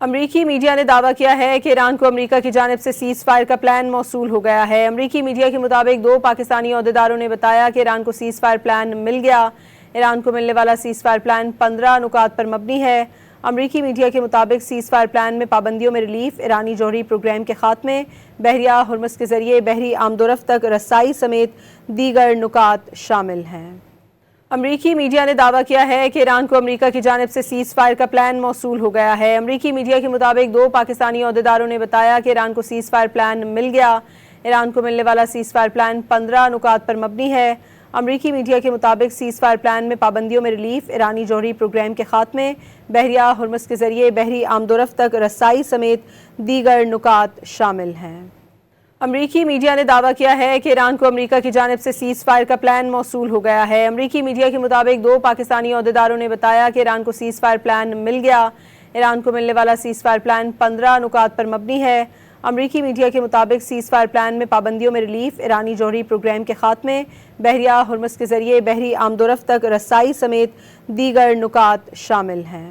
امریکی میڈیا نے دعویٰ کیا ہے کہ ایران کو امریکہ کی جانب سے سیز فائر کا پلان موصول ہو گیا ہے۔ امریکی میڈیا کے مطابق 2 پاکستانی عہدیداروں نے بتایا کہ ایران کو سیز فائر پلان مل گیا۔ ایران کو ملنے والا سیز فائر پلان 15 نکات پر مبنی ہے۔ امریکی میڈیا کے مطابق سیز فائر پلان میں پابندیوں میں ریلیف، ایرانی جوہری پروگرام کے خاتمے، بحریہ ہرمز کے ذریعے بحری آمد و رفت تک رسائی سمیت دیگر نکات شامل ہیں۔ امریکی میڈیا نے دعویٰ کیا ہے کہ ایران کو امریکہ کی جانب سے سیز فائر کا پلان موصول ہو گیا ہے۔ امریکی میڈیا کے مطابق 2 پاکستانی عہدیداروں نے بتایا کہ ایران کو سیز فائر پلان مل گیا۔ ایران کو ملنے والا سیز فائر پلان 15 نکات پر مبنی ہے۔ امریکی میڈیا کے مطابق سیز فائر پلان میں پابندیوں میں ریلیف، ایرانی جوہری پروگرام کے خاتمے، بحریہ ہرمز کے ذریعے بحری آمد و رفت تک رسائی سمیت دیگر نکات شامل ہیں۔ امریکی میڈیا نے دعویٰ کیا ہے کہ ایران کو امریکہ کی جانب سے سیز فائر کا پلان موصول ہو گیا ہے۔ امریکی میڈیا کے مطابق 2 پاکستانی عہدیداروں نے بتایا کہ ایران کو سیز فائر پلان مل گیا۔ ایران کو ملنے والا سیز فائر پلان 15 نکات پر مبنی ہے۔ امریکی میڈیا کے مطابق سیز فائر پلان میں پابندیوں میں ریلیف، ایرانی جوہری پروگرام کے خاتمے، بحریہ ہرمز کے ذریعے بحری آمد و رفت تک رسائی سمیت دیگر نکات شامل ہیں۔